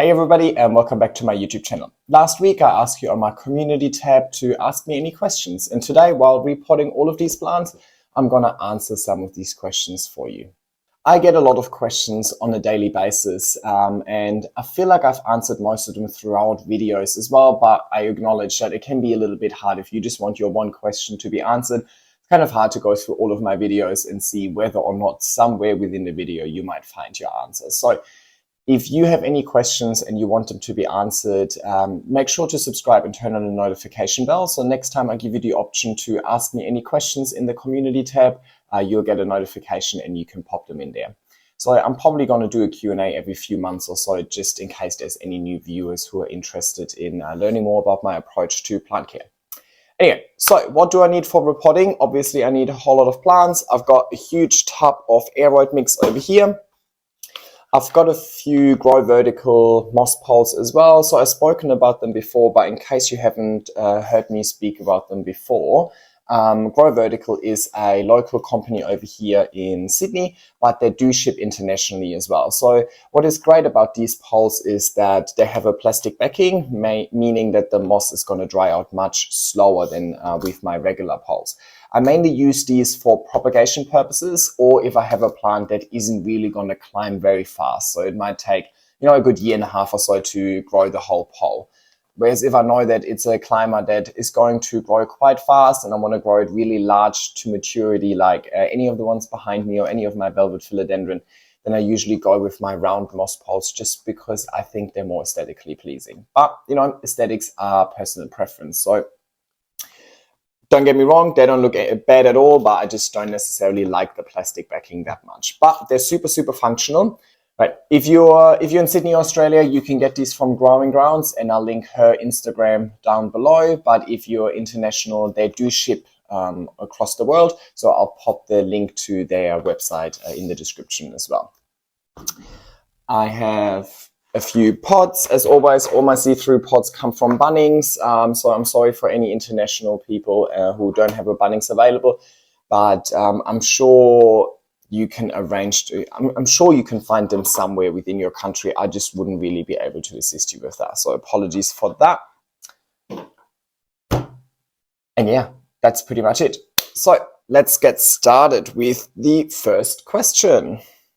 Hey everybody, and welcome back to my YouTube channel. Last week I asked you on my community tab to ask me any questions, and today, while repotting all of these plants, I'm gonna answer some of these questions for you. I get a lot of questions on a daily basis, and I feel like I've answered most of them throughout videos as well, but I acknowledge that it can be a little bit hard if you just want your one question to be answered. It's kind of hard to go through all of my videos and see whether or not somewhere within the video you might find your answers. So if you have any questions and you want them to be answered, make sure to subscribe and turn on the notification bell. So next time I give you the option to ask me any questions in the community tab, you'll get a notification and you can pop them in there. So I'm probably going to do a Q&A every few months or so, just in case there's any new viewers who are interested in learning more about my approach to plant care. Anyway, so what do I need for repotting? Obviously, I need a whole lot of plants. I've got a huge tub of aroid mix over here. I've got a few grow vertical moss poles as well. So I've spoken about them before, but in case you haven't heard me speak about them before, Grow Vertical is a local company over here in Sydney, but they do ship internationally as well. So what is great about these poles is that they have a plastic backing, meaning that the moss is going to dry out much slower than with my regular poles. I mainly use these for propagation purposes, or if I have a plant that isn't really going to climb very fast. So it might take, a good year and a half or so to grow the whole pole. Whereas if I know that it's a climber that is going to grow quite fast and I want to grow it really large to maturity, like any of the ones behind me or any of my velvet philodendron, then I usually go with my round moss poles just because I think they're more aesthetically pleasing. But, aesthetics are personal preference. So don't get me wrong, they don't look bad at all, but I just don't necessarily like the plastic backing that much. But they're super, super functional. Right. If you're in Sydney, Australia, you can get these from Growing Grounds, and I'll link her Instagram down below. But if you're international, they do ship across the world. So I'll pop the link to their website in the description as well. I have a few pots. As always, all my see-through pots come from Bunnings. So I'm sorry for any international people who don't have a Bunnings available, but I'm sure you can arrange to, I'm sure you can find them somewhere within your country. I just wouldn't really be able to assist you with that. So apologies for that. And yeah, that's pretty much it. So let's get started with the first question.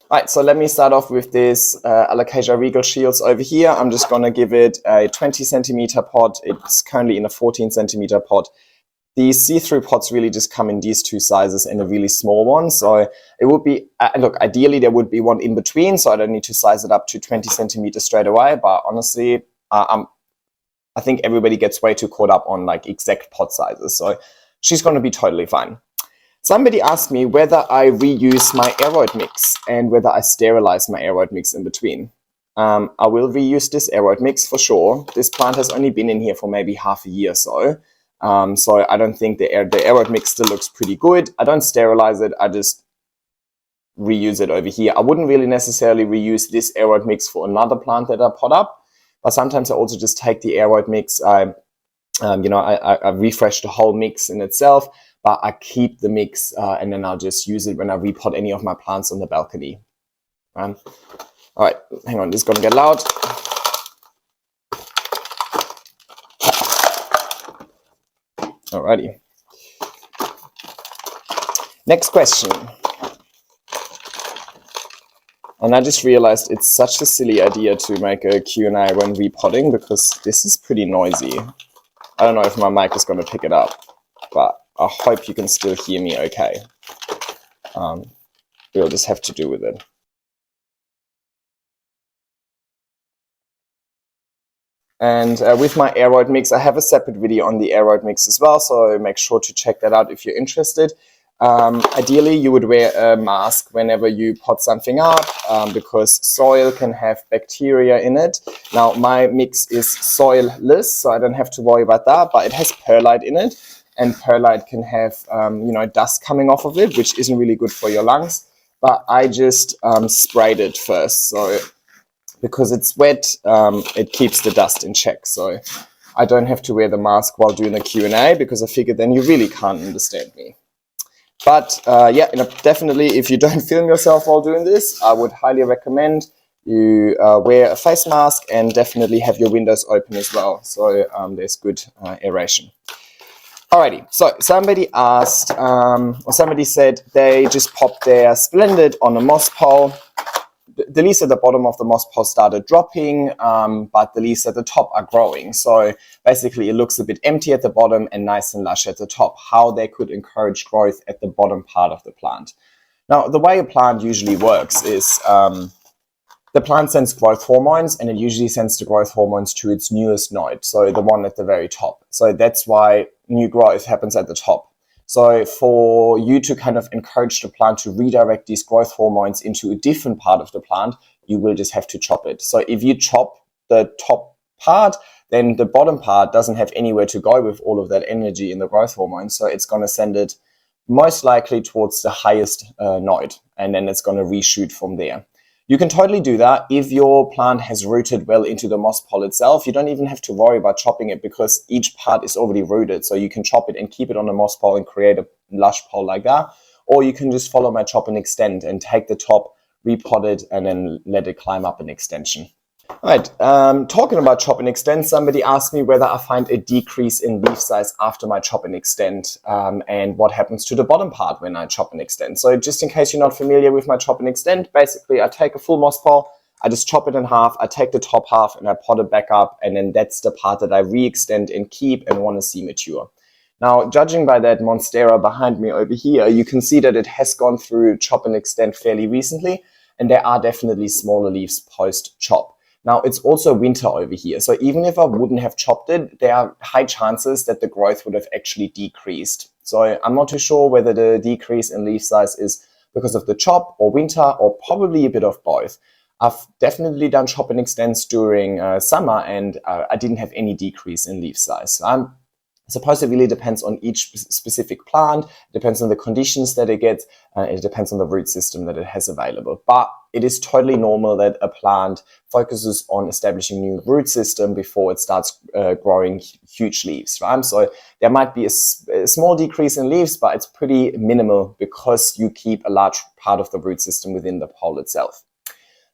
All right, so let me start off with this Alocasia regal shields over here. I'm just going to give it a 20 centimeter pot. It's currently in a 14 centimeter pot. These see-through pots really just come in these two sizes and a really small one. So it would be, look, ideally there would be one in between, so I don't need to size it up to 20 centimeters straight away. But honestly, I think everybody gets way too caught up on like exact pot sizes. So she's going to be totally fine. Somebody asked me whether I reuse my aroid mix and whether I sterilize my aroid mix in between. I will reuse this aroid mix for sure. This plant has only been in here for maybe half a year or so. So I don't think the aroid mix still looks pretty good. I don't sterilize it. I just reuse it over here. I wouldn't really necessarily reuse this aroid mix for another plant that I pot up, but sometimes I also just take the aroid mix. I refresh the whole mix in itself, but I keep the mix and then I'll just use it when I repot any of my plants on the balcony. All right, hang on, this is going to get loud. Alrighty. Next question. And I just realized it's such a silly idea to make a Q&A when repotting because this is pretty noisy. I don't know if my mic is going to pick it up, but I hope you can still hear me okay. We'll just have to do with it. And with my aroid mix, I have a separate video on the aroid mix as well, so make sure to check that out if you're interested. Ideally, you would wear a mask whenever you pot something up because soil can have bacteria in it. Now, my mix is soilless, so I don't have to worry about that, but it has perlite in it, and perlite can have dust coming off of it, which isn't really good for your lungs. But I just sprayed it first, so because it's wet, it keeps the dust in check. So I don't have to wear the mask while doing the Q&A because I figured then you really can't understand me. But yeah, definitely if you don't film yourself while doing this, I would highly recommend you wear a face mask and definitely have your windows open as well, so there's good aeration. Alrighty, so somebody asked, or somebody said they just popped their Splendid on a moss pole. The leaves at the bottom of the moss pole started dropping, but the leaves at the top are growing. So basically it looks a bit empty at the bottom and nice and lush at the top. How they could encourage growth at the bottom part of the plant. Now, the way a plant usually works is the plant sends growth hormones, and it usually sends the growth hormones to its newest node, so the one at the very top. So that's why new growth happens at the top. So for you to kind of encourage the plant to redirect these growth hormones into a different part of the plant, you will just have to chop it. So if you chop the top part, then the bottom part doesn't have anywhere to go with all of that energy in the growth hormones. So it's going to send it most likely towards the highest node, and then it's going to reshoot from there. You can totally do that if your plant has rooted well into the moss pole itself. You don't even have to worry about chopping it because each part is already rooted. So you can chop it and keep it on the moss pole and create a lush pole like that. Or you can just follow my chop and extend and take the top, repot it, and then let it climb up an extension. All right, talking about chop and extend, somebody asked me whether I find a decrease in leaf size after my chop and extend, and what happens to the bottom part when I chop and extend. So just in case you're not familiar with my chop and extend, basically I take a full moss pole, I just chop it in half, I take the top half and I pot it back up, and then that's the part that I re-extend and keep and want to see mature. Now, judging by that Monstera behind me over here, you can see that it has gone through chop and extend fairly recently, and there are definitely smaller leaves post-chop. Now, it's also winter over here, so even if I wouldn't have chopped it, there are high chances that the growth would have actually decreased. So I'm not too sure whether the decrease in leaf size is because of the chop or winter or probably a bit of both. I've definitely done chop and extends during summer, and I didn't have any decrease in leaf size. I suppose it really depends on each specific plant, it depends on the conditions that it gets, it depends on the root system that it has available. But it is totally normal that a plant focuses on establishing a new root system before it starts growing huge leaves, right? So there might be a small decrease in leaves, but it's pretty minimal because you keep a large part of the root system within the pole itself.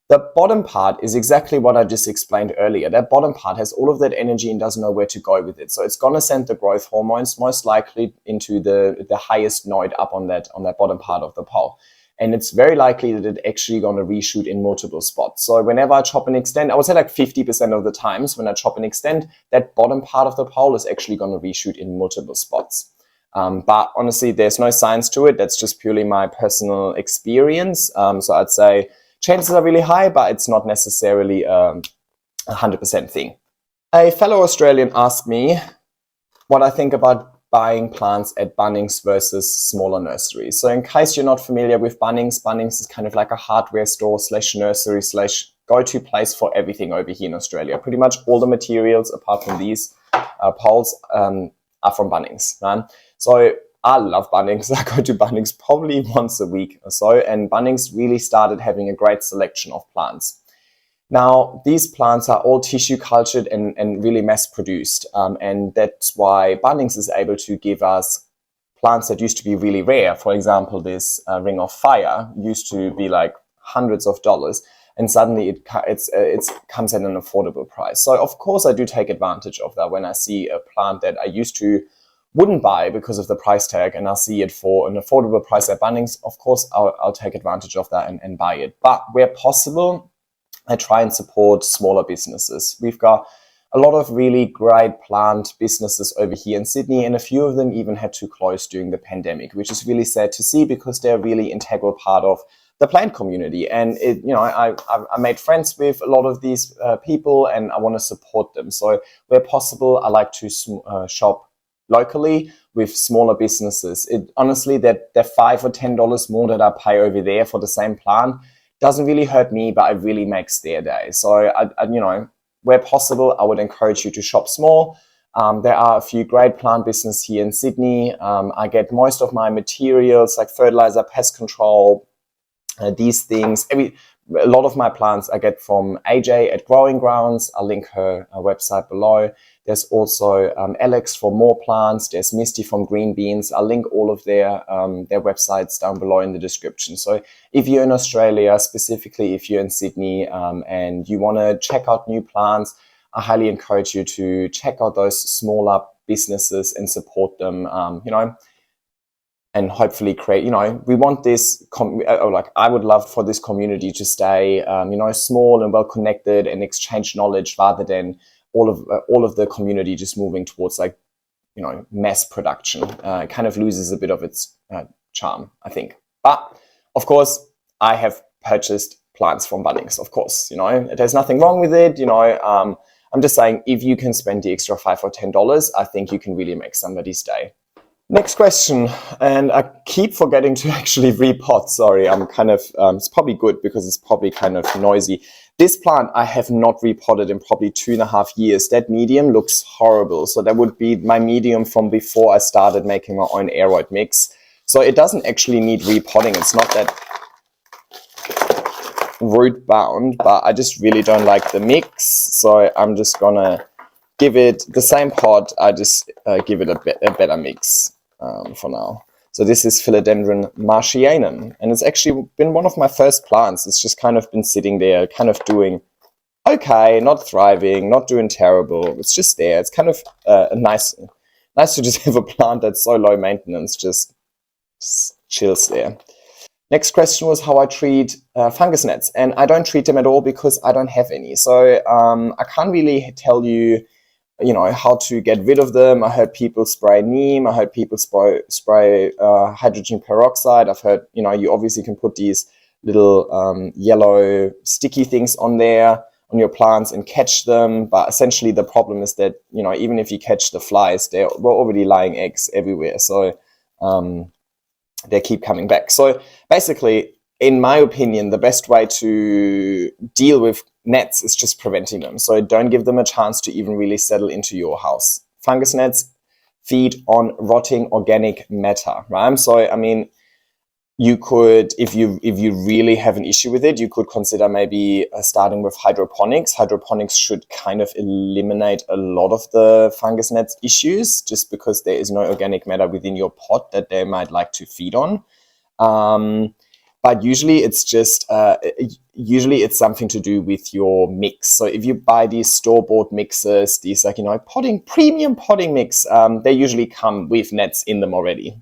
The bottom part is exactly what I just explained earlier. That bottom part has all of that energy and doesn't know where to go with it. So it's going to send the growth hormones most likely into the highest node up on that bottom part of the pole. And it's very likely that it's actually going to reshoot in multiple spots. So whenever I chop and extend, I would say like 50% of the times when I chop and extend, that bottom part of the pole is actually going to reshoot in multiple spots. But honestly, there's no science to it. That's just purely my personal experience. So I'd say chances are really high, but it's not necessarily a 100% thing. A fellow Australian asked me what I think about buying plants at Bunnings versus smaller nurseries. So in case you're not familiar with Bunnings, Bunnings is kind of like a hardware store / nursery / go-to place for everything over here in Australia. Pretty much all the materials, apart from these poles, are from Bunnings. Right? So I love Bunnings. I go to Bunnings probably once a week or so, and Bunnings really started having a great selection of plants. Now, these plants are all tissue cultured and really mass produced, and that's why Bunnings is able to give us plants that used to be really rare. For example, this Ring of Fire used to be like hundreds of dollars, and suddenly it comes at an affordable price. So of course I do take advantage of that when I see a plant that I used to wouldn't buy because of the price tag, and I'll see it for an affordable price at Bunnings. Of course, I'll take advantage of that and buy it. But where possible, I try and support smaller businesses. We've got a lot of really great plant businesses over here in Sydney, and a few of them even had to close during the pandemic, which is really sad to see because they're a really integral part of the plant community. And I made friends with a lot of these people, and I want to support them. So where possible, I like to shop locally with smaller businesses. Honestly, that $5 or $10 more that I pay over there for the same plant doesn't really hurt me, but it really makes their day. So where possible, I would encourage you to shop small. There are a few great plant businesses here in Sydney. I get most of my materials like fertilizer, pest control, these things, a lot of my plants I get from AJ at Growing Grounds. I'll link her website below. There's also Alex for More Plants. There's Misty from Green Beans. I'll link all of their websites down below in the description. So if you're in Australia, specifically if you're in Sydney and you want to check out new plants, I highly encourage you to check out those smaller businesses and support them, and hopefully create, we want this, I would love for this community to stay, small and well connected and exchange knowledge rather than all of the community just moving towards mass production. It kind of loses a bit of its charm, I think. But of course, I have purchased plants from Bunnings, of course, there's nothing wrong with it, I'm just saying if you can spend the extra $5 or $10, I think you can really make somebody's day. Next question, and I keep forgetting to actually repot. Sorry, I'm kind of, it's probably good because it's probably kind of noisy. This plant I have not repotted in probably 2.5 years. That medium looks horrible. So that would be my medium from before I started making my own aroid mix. So it doesn't actually need repotting. It's not that root bound, but I just really don't like the mix. So I'm just gonna give it the same pot. I just give it a better mix. For now. So this is Philodendron martianum, and it's actually been one of my first plants. It's just kind of been sitting there, kind of doing okay, not thriving, not doing terrible. It's just there. It's kind of nice to just have a plant that's so low maintenance, just chills there. Next question was how I treat fungus gnats, and I don't treat them at all because I don't have any. So I can't really tell you how to get rid of them. I heard people spray neem. I heard people spray hydrogen peroxide. I've heard, you obviously can put these little yellow sticky things on there on your plants and catch them. But essentially the problem is that, even if you catch the flies, we're already laying eggs everywhere. So they keep coming back. So basically, in my opinion, the best way to deal with gnats is just preventing them. So don't give them a chance to even really settle into your house. Fungus gnats feed on rotting organic matter, right? So, I mean, you could, if you really have an issue with it, you could consider maybe starting with hydroponics. Hydroponics should kind of eliminate a lot of the fungus gnats issues just because there is no organic matter within your pot that they might like to feed on. But usually it's just, usually it's something to do with your mix. So if you buy these store-bought mixes, these premium potting mix, they usually come with nets in them already.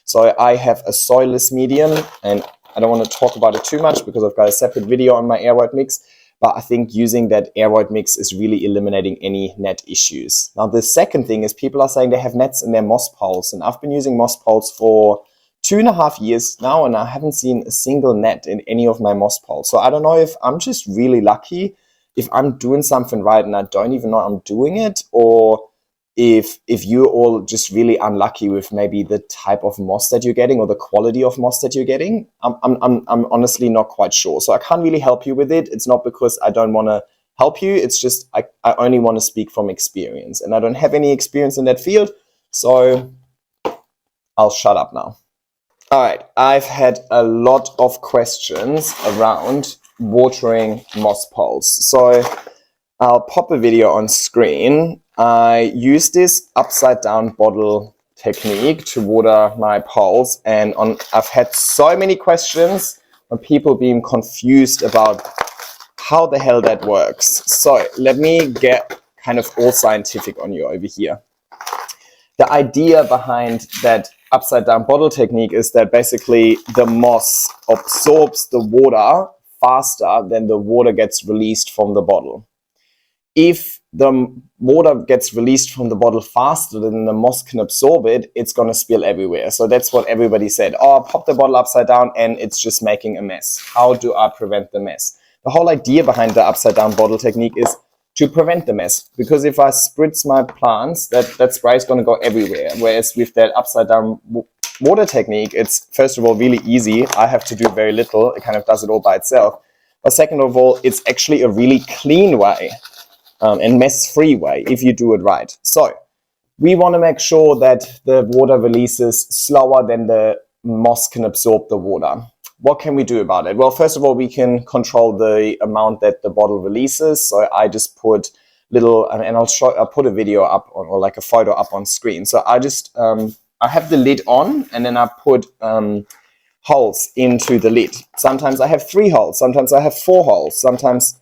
So I have a soilless medium, and I don't want to talk about it too much because I've got a separate video on my aroid mix, but I think using that aroid mix is really eliminating any net issues. Now the second thing is people are saying they have nets in their moss poles, and I've been using moss poles for 2.5 years now, and I haven't seen a single net in any of my moss poles. So I don't know if I'm just really lucky, if I'm doing something right and I don't even know I'm doing it, or if you're all just really unlucky with maybe the type of moss that you're getting or the quality of moss that you're getting. I'm honestly not quite sure. So I can't really help you with it. It's not because I don't want to help you. It's just I only want to speak from experience, and I don't have any experience in that field. So I'll shut up now. All right, I've had a lot of questions around watering moss poles. So I'll pop a video on screen. I use this upside down bottle technique to water my poles, and I've had so many questions on people being confused about how the hell that works. So let me get kind of all scientific on you over here. The idea behind that upside down bottle technique is that basically the moss absorbs the water faster than the water gets released from the bottle. If the water gets released from the bottle faster than the moss can absorb it, it's going to spill everywhere. So that's what everybody said. Oh, pop the bottle upside down and it's just making a mess. How do I prevent the mess? The whole idea behind the upside down bottle technique is to prevent the mess, because if I spritz my plants, that spray is going to go everywhere. Whereas with that upside down water technique, it's first of all really easy. I have to do very little. It kind of does it all by itself. But second of all, it's actually a really clean way and mess-free way if you do it right. So we want to make sure that the water releases slower than the moss can absorb the water. what can we do about it? Well, first of all, we can control the amount that the bottle releases. So I just put little, and I'll put a video up or like a photo up on screen. So I just, I have the lid on, and then I put holes into the lid. Sometimes I have 3 holes, sometimes I have 4 holes, sometimes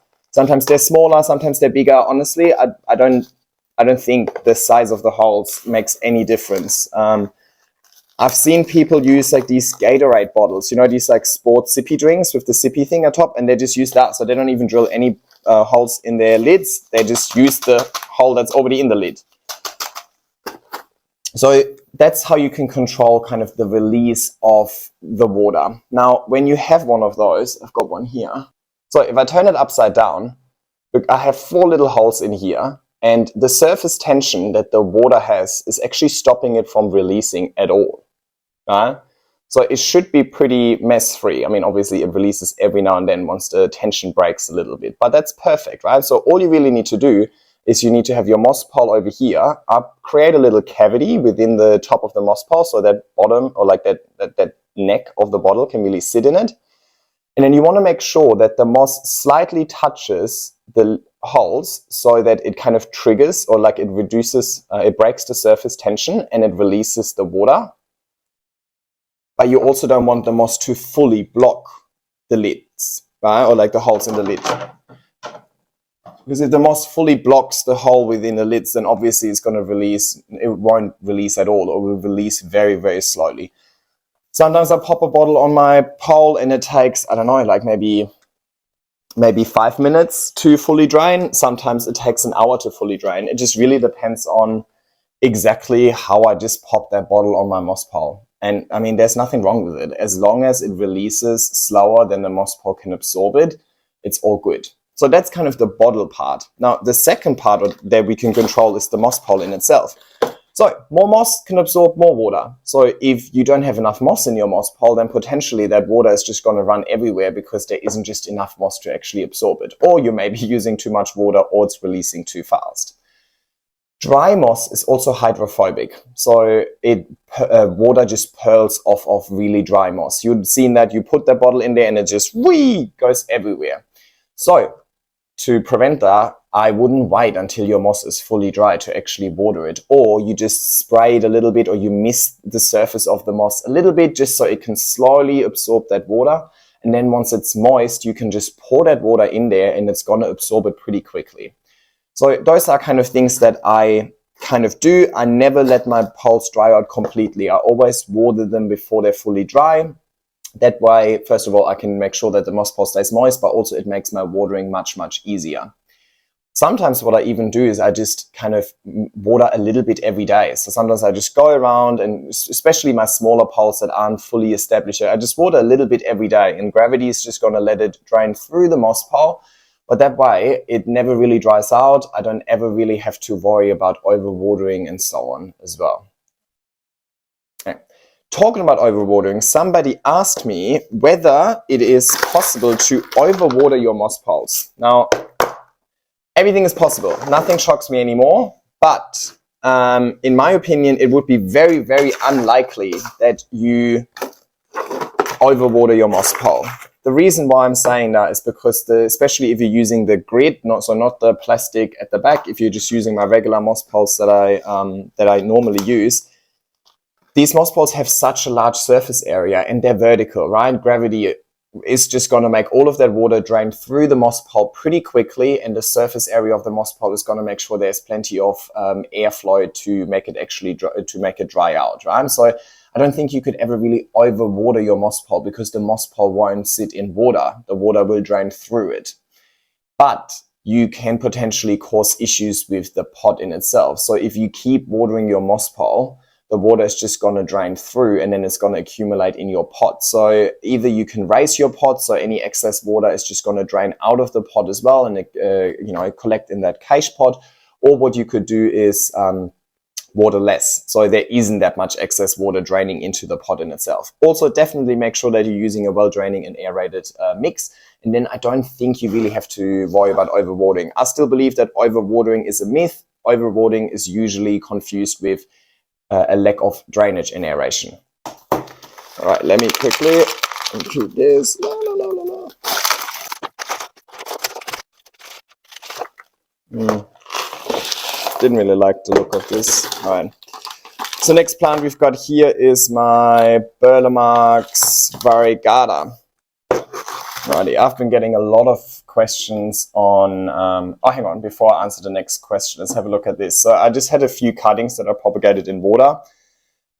they're smaller, sometimes they're bigger. Honestly, I don't think the size of the holes makes any difference. I've seen people use like these Gatorade bottles, you know, these like sports sippy drinks with the sippy thing on top, and they just use that. So they don't even drill any holes in their lids. They just use the hole that's already in the lid. So that's how you can control kind of the release of the water. Now, when you have one of those, I've got one here. So if I turn it upside down, look, I have 4 little holes in here, and the surface tension that the water has is actually stopping it from releasing at all. So it should be pretty mess-free. I mean, obviously it releases every now and then once the tension breaks a little bit, but that's perfect, right? So all you really need to do is you need to have your moss pole over here, create a little cavity within the top of the moss pole so that bottom, or like that neck of the bottle can really sit in it. And then you want to make sure that the moss slightly touches the holes so that it kind of triggers, or like it reduces, it breaks the surface tension and it releases the water. But you also don't want the moss to fully block the lids, right? Or like the holes in the lid. Because if the moss fully blocks the hole within the lids, then obviously it's going to release, it won't release at all, or will release very, very slowly. Sometimes I pop a bottle on my pole and it takes, I don't know, like maybe 5 minutes to fully drain. Sometimes it takes an hour to fully drain. It just really depends on exactly how I just pop that bottle on my moss pole. And I mean, there's nothing wrong with it. As long as it releases slower than the moss pole can absorb it, it's all good. So that's kind of the bottle part. Now, the second part that we can control is the moss pole in itself. So more moss can absorb more water. So if you don't have enough moss in your moss pole, then potentially that water is just going to run everywhere because there isn't just enough moss to actually absorb it. Or you may be using too much water, or it's releasing too fast. Dry moss is also hydrophobic, so water just pearls off of really dry moss. You've seen that, you put that bottle in there and it just goes everywhere. So to prevent that, I wouldn't wait until your moss is fully dry to actually water it, or you just spray it a little bit, or you mist the surface of the moss a little bit just so it can slowly absorb that water. And then once it's moist, you can just pour that water in there and it's going to absorb it pretty quickly. So those are kind of things that I kind of do. I never let my poles dry out completely. I always water them before they're fully dry. That way, first of all, I can make sure that the moss pole stays moist, but also it makes my watering much, much easier. Sometimes what I even do is I just kind of water a little bit every day. So sometimes I just go around, and especially my smaller poles that aren't fully established, I just water a little bit every day, and gravity is just going to let it drain through the moss pole. But that way, it never really dries out. I don't ever really have to worry about overwatering and so on as well. Okay. Talking about overwatering, somebody asked me whether it is possible to overwater your moss poles. Now, everything is possible. Nothing shocks me anymore. But in my opinion, it would be very, very unlikely that you overwater your moss pole. The reason why I'm saying that is because especially if you're using the grid, not the plastic at the back, if you're just using my regular moss poles that I normally use, these moss poles have such a large surface area and they're vertical, right? Gravity is just going to make all of that water drain through the moss pole pretty quickly, and the surface area of the moss pole is going to make sure there's plenty of airflow to make it dry out, right? So I don't think you could ever really overwater your moss pole because the moss pole won't sit in water. The water will drain through it. But you can potentially cause issues with the pot in itself. So if you keep watering your moss pole, the water is just going to drain through and then it's going to accumulate in your pot. So either you can raise your pot, so any excess water is just going to drain out of the pot as well and collect in that cache pot, or what you could do is water less, so there isn't that much excess water draining into the pot in itself. Also, definitely make sure that you're using a well-draining and aerated mix, and then I don't think you really have to worry about overwatering. I still believe that overwatering is a myth. Overwatering is usually confused with a lack of drainage and aeration. All right, let me quickly Include this. No, no, no, no, no. Didn't really like the look of this. All right. So next plant we've got here is my Burlamax variegata. Righty, I've been getting a lot of questions on, oh, hang on, before I answer the next question, let's have a look at this. So I just had a few cuttings that are propagated in water.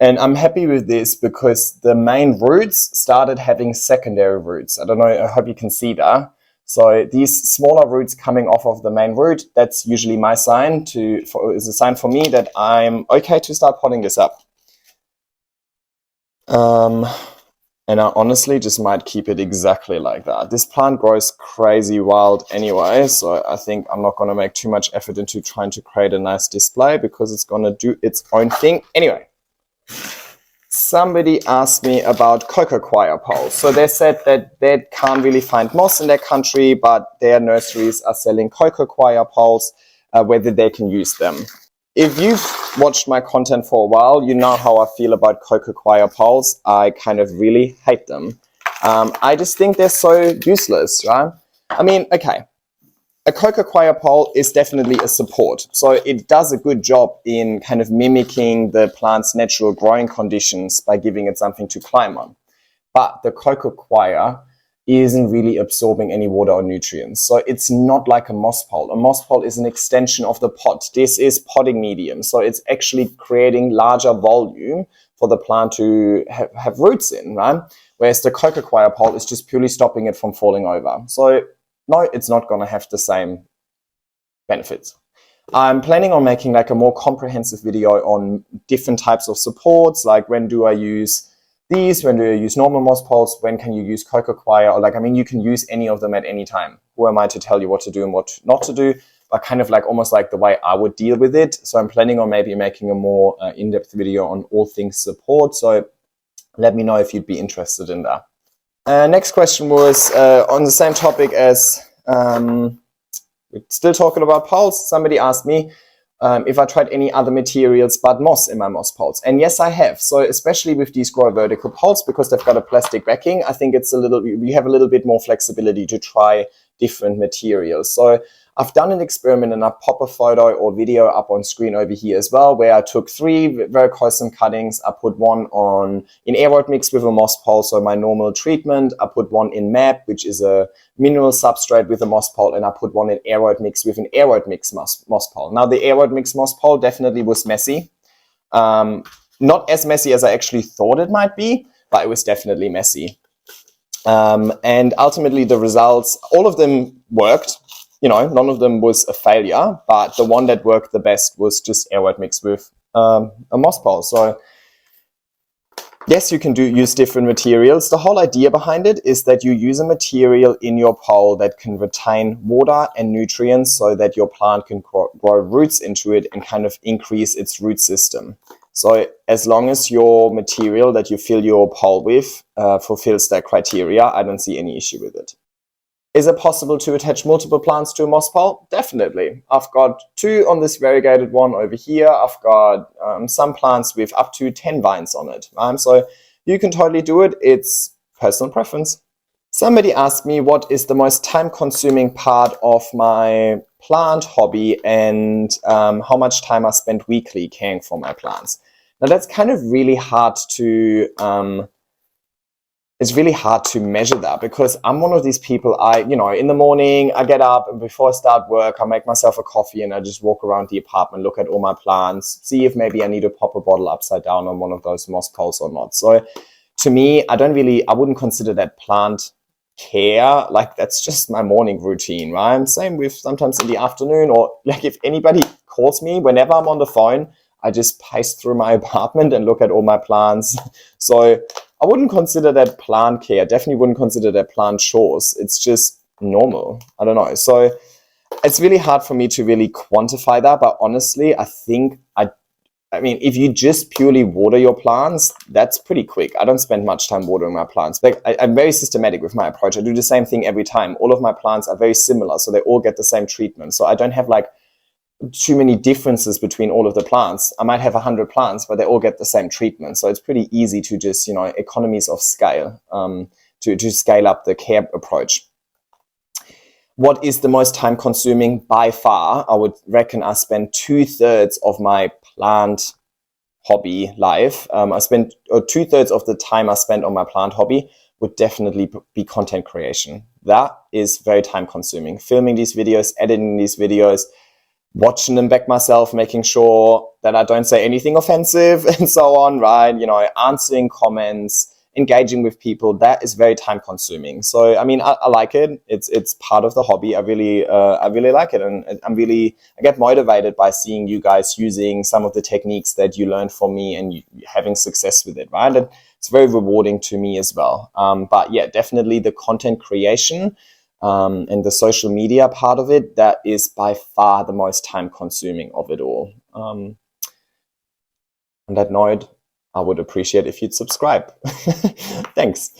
And I'm happy with this because the main roots started having secondary roots. I don't know, I hope you can see that. So these smaller roots coming off of the main root, that's usually my sign is a sign for me that I'm okay to start potting this up. And I honestly just might keep it exactly like that. This plant grows crazy wild anyway, so I think I'm not going to make too much effort into trying to create a nice display because it's going to do its own thing. Anyway, somebody asked me about coco coir poles. So they said that they can't really find moss in their country, but their nurseries are selling coco coir poles, whether they can use them. If you've watched my content for a while, you know how I feel about coco coir poles. I kind of really hate them. I just think they're so useless, right? I mean, okay, a coco coir pole is definitely a support. So it does a good job in kind of mimicking the plant's natural growing conditions by giving it something to climb on. But the coco coir isn't really absorbing any water or nutrients. So it's not like a moss pole. A moss pole is an extension of the pot. This is potting medium. So it's actually creating larger volume for the plant to have roots in, right? Whereas the coco coir pole is just purely stopping it from falling over. So no, it's not going to have the same benefits. I'm planning on making like a more comprehensive video on different types of supports, like when do I use these, when do I use normal moss poles, when can you use coco coir, or like, I mean, you can use any of them at any time. Who am I to tell you what to do and what not to do, but kind of like almost like the way I would deal with it. So I'm planning on maybe making a more in-depth video on all things support. So let me know if you'd be interested in that. Next question was on the same topic as, we're still talking about poles. Somebody asked me if I tried any other materials but moss in my moss poles. And yes, I have. So especially with these grow vertical poles, because they've got a plastic backing, I think it's we have a little bit more flexibility to try different materials. So I've done an experiment and I pop a photo or video up on screen over here as well, where I took 3 verticosum cuttings. I put one in aroid mix with a moss pole, so my normal treatment. I put one in MAP, which is a mineral substrate with a moss pole, and I put one in aroid mix with an aroid mix moss pole. Now the aroid mix moss pole definitely was messy. Not as messy as I actually thought it might be, but it was definitely messy. And ultimately the results, all of them worked. You know, none of them was a failure, but the one that worked the best was just aroid mixed with a moss pole. So yes, you can use different materials. The whole idea behind it is that you use a material in your pole that can retain water and nutrients so that your plant can grow roots into it and kind of increase its root system. So as long as your material that you fill your pole with fulfills that criteria, I don't see any issue with it. Is it possible to attach multiple plants to a moss pole? Definitely. I've got 2 on this variegated one over here. I've got some plants with up to 10 vines on it. So you can totally do it. It's personal preference. Somebody asked me what is the most time-consuming part of my plant hobby and how much time I spend weekly caring for my plants. Now that's kind of really hard to it's really hard to measure that, because I'm one of these people, in the morning I get up and before I start work, I make myself a coffee and I just walk around the apartment, look at all my plants, see if maybe I need to pop a bottle upside down on one of those moss poles or not. So to me, I wouldn't consider that plant care. Like, that's just my morning routine, right? Same with sometimes in the afternoon, or like if anybody calls me, whenever I'm on the phone, I just pace through my apartment and look at all my plants. So I wouldn't consider that plant care. Definitely wouldn't consider that plant chores. It's just normal. I don't know. So it's really hard for me to really quantify that. But honestly, I think I mean, if you just purely water your plants, that's pretty quick. I don't spend much time watering my plants. But I'm very systematic with my approach. I do the same thing every time. All of my plants are very similar, so they all get the same treatment. So I don't have like too many differences between all of the plants. I might have 100 plants, but they all get the same treatment. So it's pretty easy to just, economies of scale. to scale up the care approach. What is the most time consuming? By far, I would reckon I spend 2/3 of my plant hobby life. I spend 2/3 of the time I spend on my plant hobby would definitely be content creation. That is very time consuming. Filming these videos, editing these videos, watching them back myself, making sure that I don't say anything offensive and so on, right? You know, answering comments, engaging with people, that is very time consuming. So, I mean, I like it. It's part of the hobby. I really like it. And I get motivated by seeing you guys using some of the techniques that you learned from me and having success with it, right? It's very rewarding to me as well. But yeah, definitely the content creation and the social media part of it, that is by far the most time consuming of it all. On that note, I would appreciate if you'd subscribe. Thanks.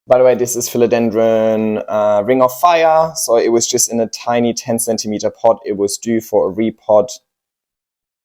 By the way, this is Philodendron Ring of Fire. So it was just in a tiny 10 centimeter pot. It was due for a repot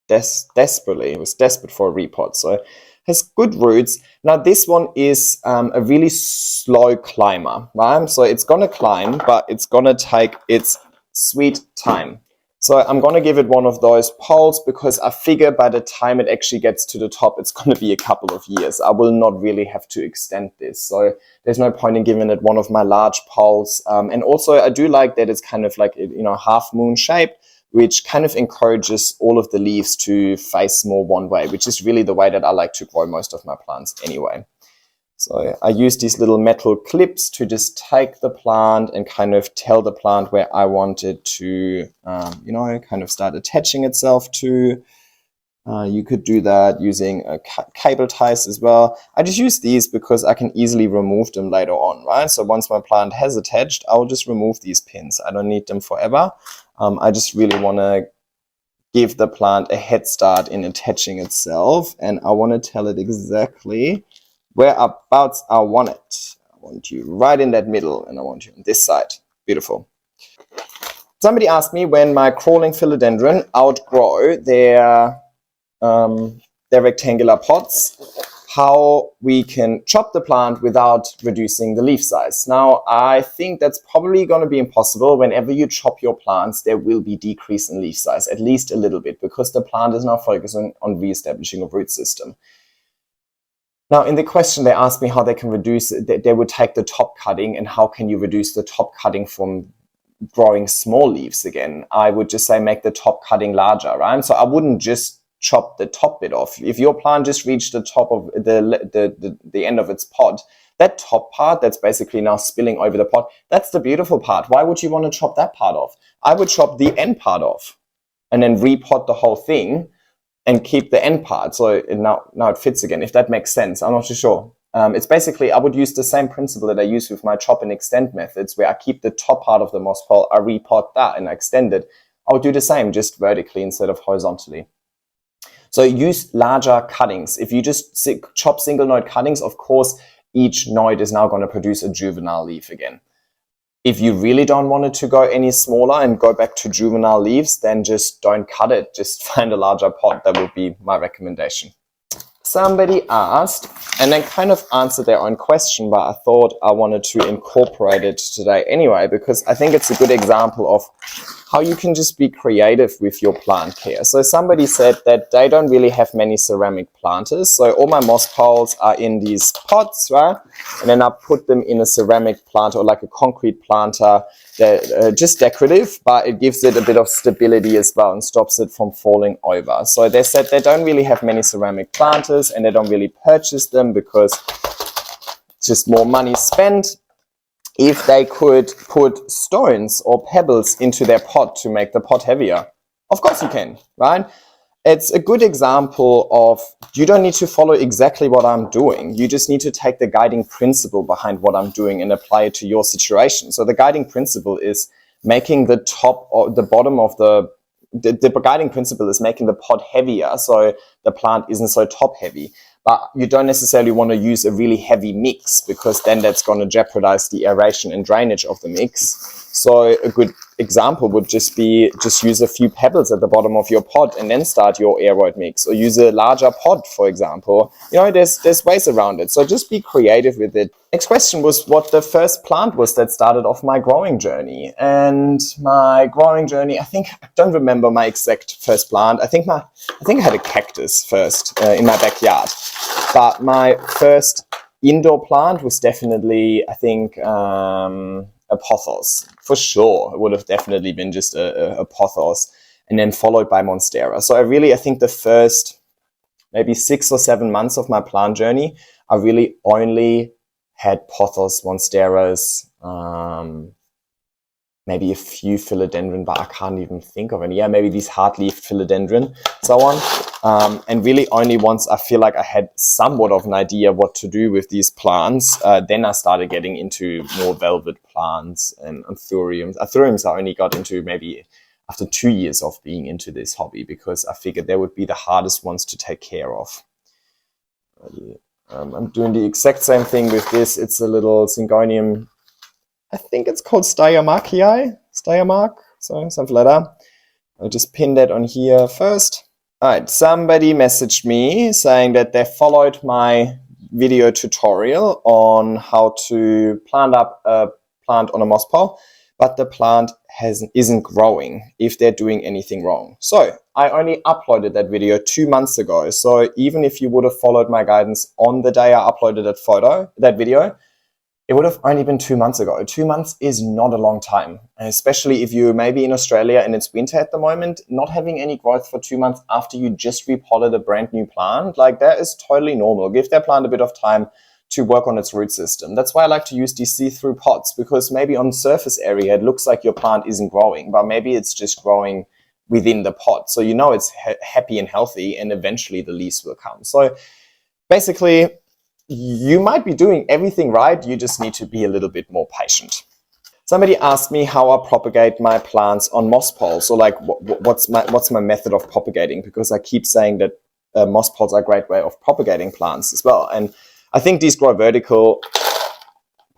desperately. It was desperate for a repot. So it has good roots. Now this one is a really slow climber, right? So it's going to climb, but it's going to take its sweet time. So I'm going to give it one of those poles because I figure by the time it actually gets to the top, it's going to be a couple of years. I will not really have to extend this. So there's no point in giving it one of my large poles. And also I do like that it's kind of like, you know, half moon shaped, which kind of encourages all of the leaves to face more one way, which is really the way that I like to grow most of my plants anyway. So I use these little metal clips to just take the plant and kind of tell the plant where I want it to, you know, kind of start attaching itself to. You could do that using cable ties as well. I just use these because I can easily remove them later on, right? So once my plant has attached, I'll just remove these pins. I don't need them forever. I just really want to give the plant a head start in attaching itself, and I want to tell it exactly whereabouts I want it. I want you right in that middle, and I want you on this side. Beautiful. Somebody asked me when my crawling philodendron outgrow their rectangular pots, how we can chop the plant without reducing the leaf size. Now, I think that's probably going to be impossible. Whenever you chop your plants, there will be decrease in leaf size, at least a little bit, because the plant is now focusing on re-establishing a root system. Now, in the question, they asked me how they can reduce, they would take the top cutting, and how can you reduce the top cutting from growing small leaves again? I would just say make the top cutting larger, right? So I wouldn't just chop the top bit off. If your plant just reached the top of the end of its pod, that top part that's basically now spilling over the pot, that's the beautiful part. Why would you want to chop that part off? I would chop the end part off and then repot the whole thing and keep the end part. So now it fits again, if that makes sense. I'm not too sure. It's basically, I would use the same principle that I use with my chop and extend methods, where I keep the top part of the moss pole, I repot that and I extend it. I would do the same, just vertically instead of horizontally. So use larger cuttings. If you just chop single node cuttings, of course, each node is now going to produce a juvenile leaf again. If you really don't want it to go any smaller and go back to juvenile leaves, then just don't cut it. Just find a larger pot. That would be my recommendation. Somebody asked, and then kind of answered their own question, but I thought I wanted to incorporate it today anyway, because I think it's a good example of how you can just be creative with your plant care. So somebody said that they don't really have many ceramic planters. So all my moss poles are in these pots, right? And then I put them in a ceramic planter or like a concrete planter. They're just decorative, but it gives it a bit of stability as well and stops it from falling over. So they said they don't really have many ceramic planters and they don't really purchase them because it's just more money spent. If they could put stones or pebbles into their pot to make the pot heavier. Of course you can, right? It's a good example of, you don't need to follow exactly what I'm doing. You just need to take the guiding principle behind what I'm doing and apply it to your situation. So the guiding principle is making the top or the bottom of the guiding principle is making the pot heavier so the plant isn't so top heavy. But you don't necessarily want to use a really heavy mix because then that's going to jeopardize the aeration and drainage of the mix. So a good example would just be, just use a few pebbles at the bottom of your pot and then start your aroid mix, or use a larger pot, for example. You know, there's ways around it. So just be creative with it. Next question was what the first plant was that started off my growing journey. And my growing journey, I don't remember my exact first plant. I think I had a cactus first in my backyard. But my first indoor plant was definitely, I think, a pothos, for sure. It would have definitely been just a pothos, and then followed by monstera. So I think the first maybe 6 or 7 months of my plant journey, I really only had pothos, monsteras, maybe a few philodendron, but I can't even think of any. Yeah, maybe these hard-leaf philodendron, so on. And really only once I feel like I had somewhat of an idea what to do with these plants, then I started getting into more velvet plants and anthuriums. Anthuriums I only got into maybe after 2 years of being into this hobby, because I figured they would be the hardest ones to take care of. I'm doing the exact same thing with this. It's a little Syngonium, I think it's called Steiermarkii, so something like that. I'll just pin that on here first. All right, somebody messaged me saying that they followed my video tutorial on how to plant up a plant on a moss pole, but the plant isn't growing if they're doing anything wrong. So I only uploaded that video 2 months ago. So even if you would have followed my guidance on the day I uploaded that video, it would have only been 2 months ago. 2 months is not a long time, especially if you're maybe in Australia and it's winter at the moment. Not having any growth for 2 months after you just repotted a brand new plant, like that is totally normal. Give that plant a bit of time to work on its root system. That's why I like to use these see-through pots, because maybe on surface area it looks like your plant isn't growing, but maybe it's just growing within the pot. So you know it's happy and healthy, and eventually the leaves will come. So basically, you might be doing everything right, you just need to be a little bit more patient. Somebody asked me how I propagate my plants on moss poles. So like, what's my method of propagating? Because I keep saying that moss poles are a great way of propagating plants as well. And I think these grow vertical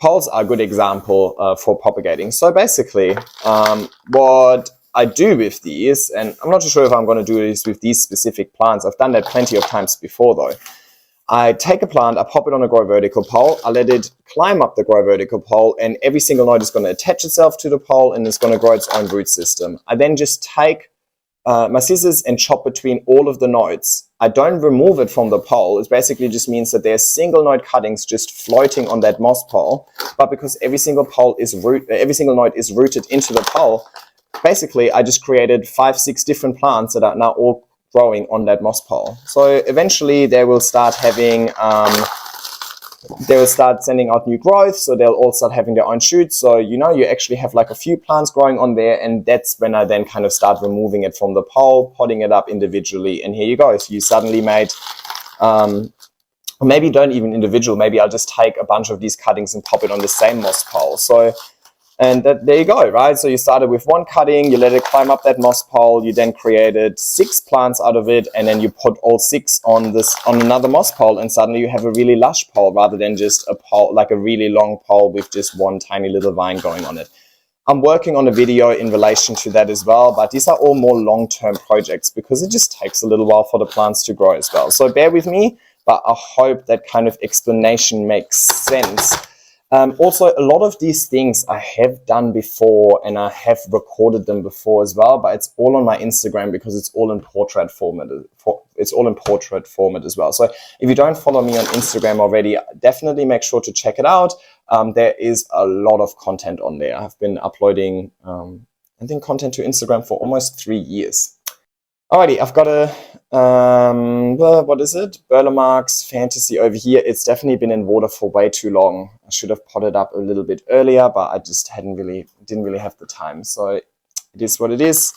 poles are a good example for propagating. So basically, what I do with these, and I'm not too sure if I'm going to do this with these specific plants. I've done that plenty of times before though. I take a plant, I pop it on a grow vertical pole, I let it climb up the grow vertical pole, and every single node is going to attach itself to the pole and it's going to grow its own root system. I then just take my scissors and chop between all of the nodes. I don't remove it from the pole. It basically just means that there's single node cuttings just floating on that moss pole. But because every single node is rooted into the pole, basically I just created 5-6 different plants that are now all growing on that moss pole. So eventually they will start having, sending out new growth. So they'll all start having their own shoots. So, you know, you actually have like a few plants growing on there, and that's when I then kind of start removing it from the pole, potting it up individually. And here you go. So you suddenly made, or maybe don't even individual, maybe I'll just take a bunch of these cuttings and pop it on the same moss pole. So, and there you go, right? So you started with one cutting, you let it climb up that moss pole, you then created 6 plants out of it, and then you put all 6 on another moss pole, and suddenly you have a really lush pole rather than just a pole, like a really long pole with just one tiny little vine going on it. I'm working on a video in relation to that as well, but these are all more long-term projects because it just takes a little while for the plants to grow as well. So bear with me, but I hope that kind of explanation makes sense. Also, a lot of these things I have done before and I have recorded them before as well, but it's all on my Instagram because it's all in portrait format. It's all in portrait format as well. So if you don't follow me on Instagram already, definitely make sure to check it out. There is a lot of content on there. I've been uploading, I think, content to Instagram for almost 3 years. Alrighty, I've got a, what is it? Burlemark's Fantasy over here. It's definitely been in water for way too long. I should have potted up a little bit earlier, but I just didn't really have the time. So it is what it is.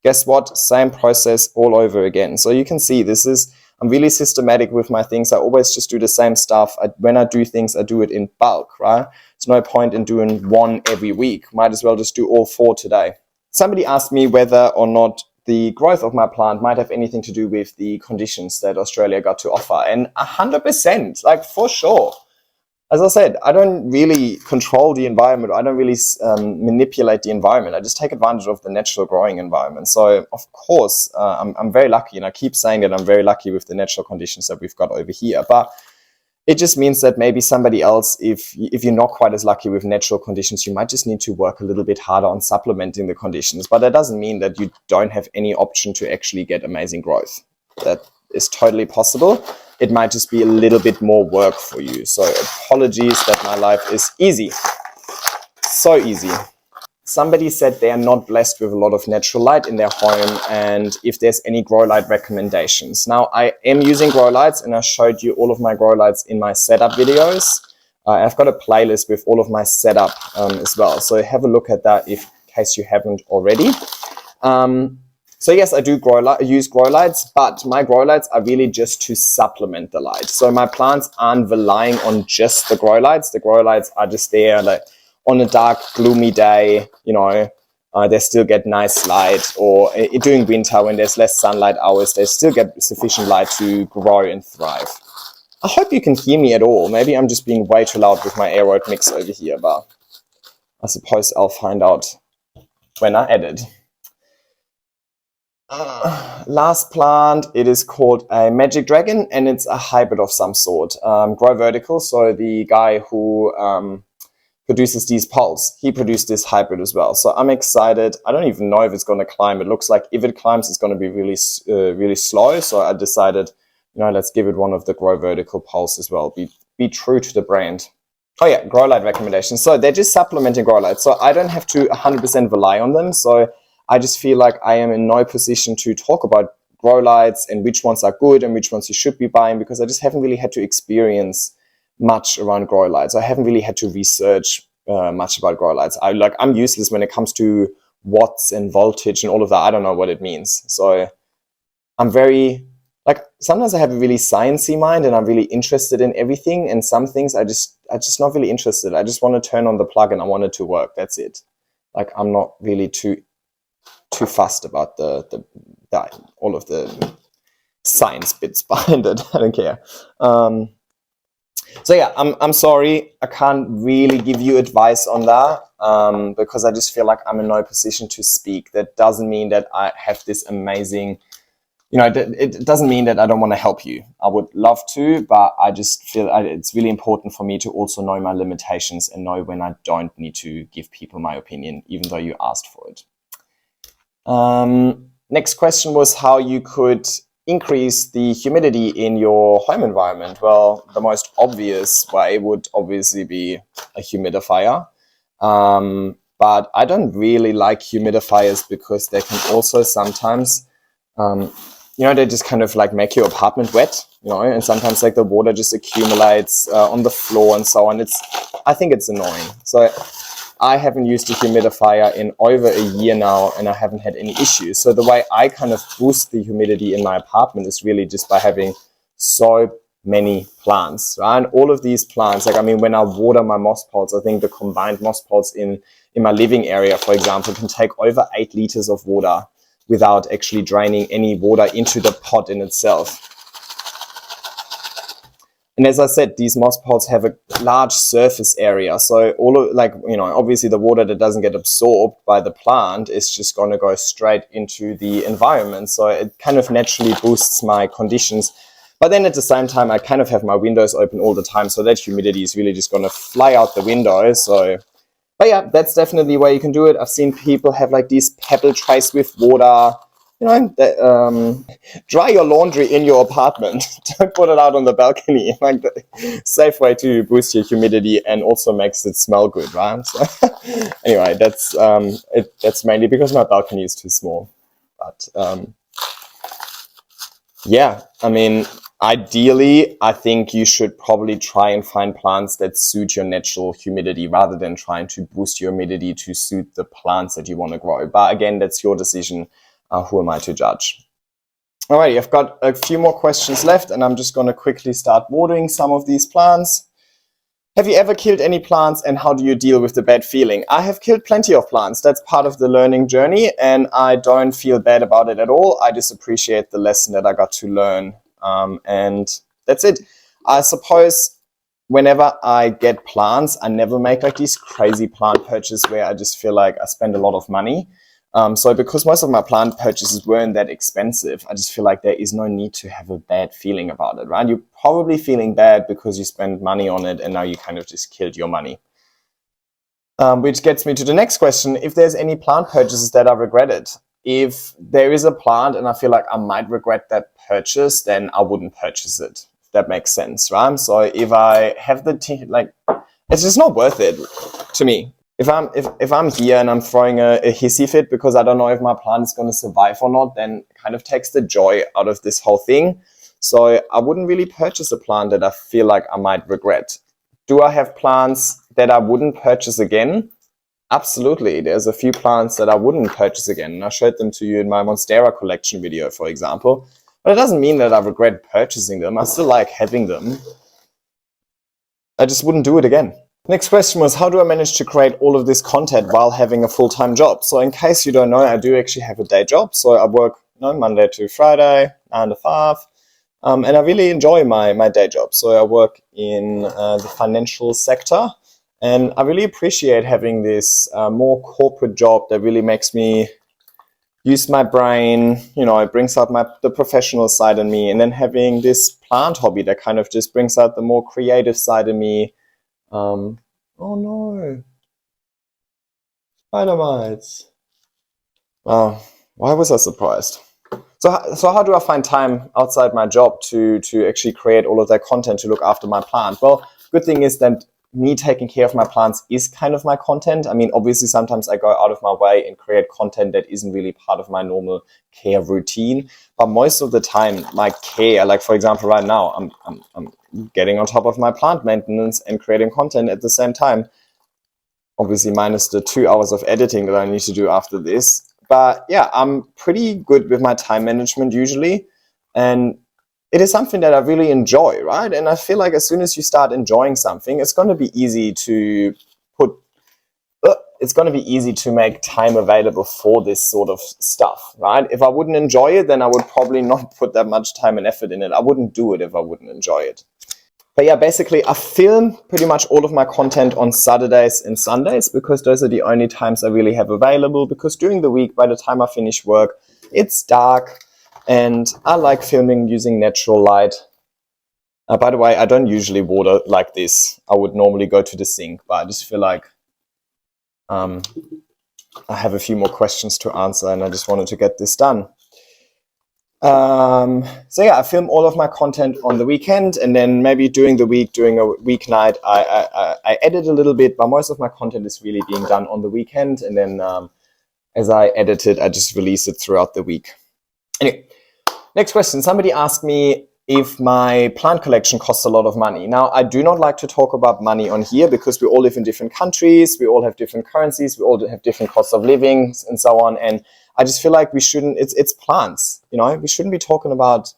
Guess what? Same process all over again. So you can see I'm really systematic with my things. I always just do the same stuff. When I do things, I do it in bulk, right? There's no point in doing one every week. Might as well just do all 4 today. Somebody asked me whether or not the growth of my plant might have anything to do with the conditions that Australia got to offer. And 100%, like for sure. as I said, I don't really control the environment. I don't really manipulate the environment. I just take advantage of the natural growing environment. So, of course, I'm very lucky, and I keep saying that I'm very lucky with the natural conditions that we've got over here. But it just means that maybe somebody else, if you're not quite as lucky with natural conditions, you might just need to work a little bit harder on supplementing the conditions. But that doesn't mean that you don't have any option to actually get amazing growth. That is totally possible. It might just be a little bit more work for you. So apologies that my life is easy. So easy. Somebody said they are not blessed with a lot of natural light in their home, and if there's any grow light recommendations. Now, I am using grow lights, and I showed you all of my grow lights in my setup videos. I've got a playlist with all of my setup as well, so have a look at that in case you haven't already. So yes, I do use grow lights, but my grow lights are really just to supplement the light. So my plants aren't relying on just the grow lights. The grow lights are just there, like, on a dark, gloomy day, you know, they still get nice light, or during winter when there's less sunlight hours, they still get sufficient light to grow and thrive. I hope you can hear me at all. Maybe I'm just being way too loud with my aroid mix over here, but I suppose I'll find out when I edit. Last plant, it is called a Magic Dragon, and it's a hybrid of some sort. Grow vertical, so the guy who produces these poles, he produced this hybrid as well. So I'm excited. I don't even know if it's going to climb. It looks like if it climbs, it's going to be really slow. So I decided, you know, let's give it one of the grow vertical poles as well. Be true to the brand. Oh yeah, grow light recommendations. So they're just supplementing grow light. So I don't have to 100% rely on them. So I just feel like I am in no position to talk about grow lights and which ones are good and which ones you should be buying, because I just haven't really had to experience much around grow lights. I haven't really had to research much about grow lights. I'm useless when it comes to watts and voltage and all of that. I don't know what it means. So I'm very, like, sometimes I have a really sciencey mind and I'm really interested in everything, and some things I just not really interested. I just want to turn on the plug and I want it to work. That's it. Like, I'm not really too fussed about the all of the science bits behind it. I don't care. So yeah, I'm sorry, I can't really give you advice on that because I just feel like I'm in no position to speak. That doesn't mean that I have this amazing, you know, it doesn't mean that I don't want to help you. I would love to, but I just feel it's really important for me to also know my limitations and know when I don't need to give people my opinion, even though you asked for it. Next question was how you could increase the humidity in your home environment. Well, the most obvious way would obviously be a humidifier. But I don't really like humidifiers because they can also sometimes, you know, they just kind of like make your apartment wet, you know, and sometimes like the water just accumulates on the floor and so on. I think it's annoying. So I haven't used a humidifier in over a year now, and I haven't had any issues. So the way I kind of boost the humidity in my apartment is really just by having so many plants, right? And all of these plants, like, I mean, when I water my moss pots, I think the combined moss pots in my living area, for example, can take over 8 liters of water without actually draining any water into the pot in itself. And as I said, these moss pots have a large surface area. So all of, like, you know, obviously the water that doesn't get absorbed by the plant is just going to go straight into the environment. So it kind of naturally boosts my conditions. But then at the same time, I kind of have my windows open all the time. So that humidity is really just going to fly out the window. So, but yeah, that's definitely where you can do it. I've seen people have like these pebble trays with water. You know, dry your laundry in your apartment. Don't put it out on the balcony. Like, the safe way to boost your humidity and also makes it smell good, right? So, anyway, that's mainly because my balcony is too small. But yeah, I mean, ideally, I think you should probably try and find plants that suit your natural humidity rather than trying to boost your humidity to suit the plants that you want to grow. But again, that's your decision. Who am I to judge? Alrighty, I've got a few more questions left, and I'm just going to quickly start watering some of these plants. Have you ever killed any plants, and how do you deal with the bad feeling? I have killed plenty of plants. That's part of the learning journey, and I don't feel bad about it at all. I just appreciate the lesson that I got to learn, and that's it. I suppose whenever I get plants, I never make like these crazy plant purchases where I just feel like I spend a lot of money. So because most of my plant purchases weren't that expensive, I just feel like there is no need to have a bad feeling about it, right? You're probably feeling bad because you spent money on it and now you kind of just killed your money. Which gets me to the next question. If there's any plant purchases that I regretted, if there is a plant and I feel like I might regret that purchase, then I wouldn't purchase it. If that makes sense, right? So if I have the it's just not worth it to me. If I'm here and I'm throwing a hissy fit because I don't know if my plant is going to survive or not, then it kind of takes the joy out of this whole thing. So I wouldn't really purchase a plant that I feel like I might regret. Do I have plants that I wouldn't purchase again? Absolutely. There's a few plants that I wouldn't purchase again. And I showed them to you in my Monstera collection video, for example. But it doesn't mean that I regret purchasing them. I still like having them. I just wouldn't do it again. Next question was, how do I manage to create all of this content while having a full-time job? So in case you don't know, I do actually have a day job. So I work Monday to Friday, 9 to 5. And I really enjoy my day job. So I work in the financial sector. And I really appreciate having this more corporate job that really makes me use my brain. You know, it brings out the professional side in me. And then having this plant hobby that kind of just brings out the more creative side in me. Oh no, spider mites. Oh, why was I surprised? So how do I find time outside my job to actually create all of that content to look after my plant? Well, good thing is that me taking care of my plants is kind of my content. I mean, obviously sometimes I go out of my way and create content that isn't really part of my normal care routine. But most of the time, my care, like for example, right now, I'm getting on top of my plant maintenance and creating content at the same time. Obviously minus the 2 hours of editing that I need to do after this. But yeah, I'm pretty good with my time management usually. And it is something that I really enjoy, right? And I feel like as soon as you start enjoying something, it's going to be easy to make time available for this sort of stuff, right? If I wouldn't enjoy it, then I would probably not put that much time and effort in it. I wouldn't do it if I wouldn't enjoy it. But yeah, basically I film pretty much all of my content on Saturdays and Sundays because those are the only times I really have available, because during the week, by the time I finish work, it's dark and I like filming using natural light. By the way, I don't usually water like this. I would normally go to the sink, but I just feel like I have a few more questions to answer and I just wanted to get this done. So yeah, I film all of my content on the weekend, and then maybe during the week, during a weeknight, I edit a little bit, but most of my content is really being done on the weekend, and then as I edit it, I just release it throughout the week. Anyway, next question. Somebody asked me if my plant collection costs a lot of money. Now, I do not like to talk about money on here because we all live in different countries, we all have different currencies, we all have different costs of living and so on, and I just feel like we shouldn't, it's plants, you know, we shouldn't be talking about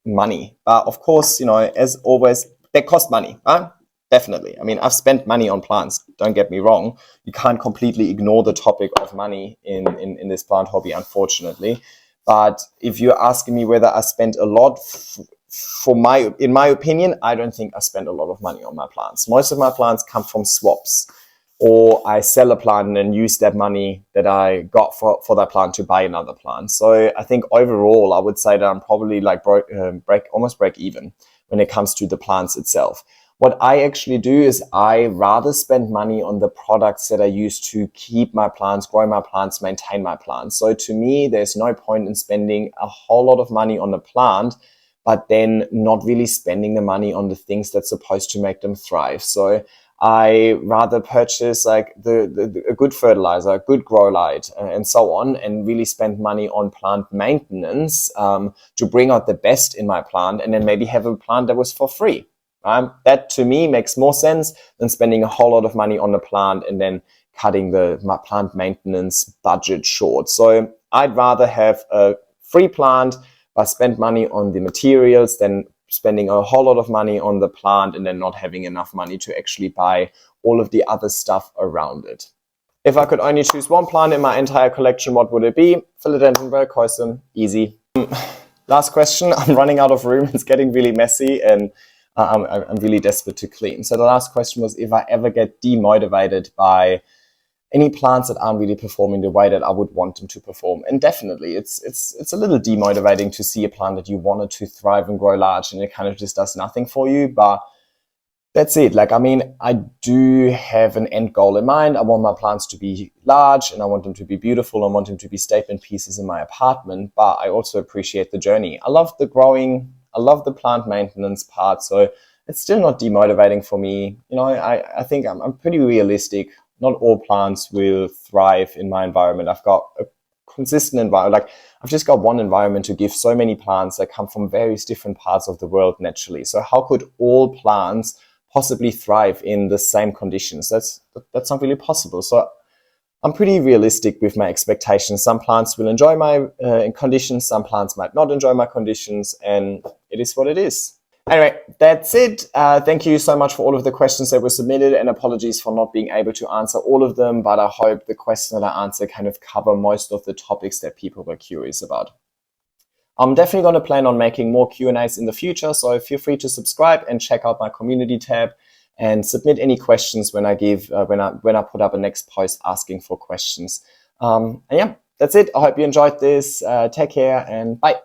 money. But of course, you know, as always, they cost money, right? Definitely. I mean, I've spent money on plants, don't get me wrong. You can't completely ignore the topic of money in this plant hobby, unfortunately. But if you're asking me whether I spent a lot, in my opinion, I don't think I spend a lot of money on my plants. Most of my plants come from swaps, or I sell a plant and then use that money that I got for that plant to buy another plant. So I think overall, I would say that I'm probably like almost break even when it comes to the plants itself. What I actually do is I rather spend money on the products that I use to keep my plants, grow my plants, maintain my plants. So to me, there's no point in spending a whole lot of money on the plant, but then not really spending the money on the things that's supposed to make them thrive. So I rather purchase like a good fertilizer, a good grow light, and so on, and really spend money on plant maintenance to bring out the best in my plant, and then maybe have a plant that was for free. That to me makes more sense than spending a whole lot of money on the plant and then cutting my plant maintenance budget short. So I'd rather have a free plant but spend money on the materials than spending a whole lot of money on the plant and then not having enough money to actually buy all of the other stuff around it. If I could only choose one plant in my entire collection, what would it be? Philodendron verrucosum, easy. Last question. I'm running out of room. It's getting really messy and I'm really desperate to clean. So the last question was if I ever get demotivated by any plants that aren't really performing the way that I would want them to perform. And definitely, it's a little demotivating to see a plant that you wanted to thrive and grow large and it kind of just does nothing for you. But that's it. Like, I mean, I do have an end goal in mind. I want my plants to be large and I want them to be beautiful. I want them to be statement pieces in my apartment, but I also appreciate the journey. I love the growing. I love the plant maintenance part. So it's still not demotivating for me. You know, I think I'm pretty realistic. Not all plants will thrive in my environment. I've got a consistent environment. Like, I've just got one environment to give so many plants that come from various different parts of the world naturally. So how could all plants possibly thrive in the same conditions? That's not really possible. So I'm pretty realistic with my expectations. Some plants will enjoy my conditions, some plants might not enjoy my conditions, and it is what it is. Anyway, that's it. Thank you so much for all of the questions that were submitted, and apologies for not being able to answer all of them, but I hope the questions that I answer kind of cover most of the topics that people were curious about. I'm definitely going to plan on making more Q&As in the future, so feel free to subscribe and check out my community tab and submit any questions when I put up a next post asking for questions. And yeah, that's it. I hope you enjoyed this. Take care and bye.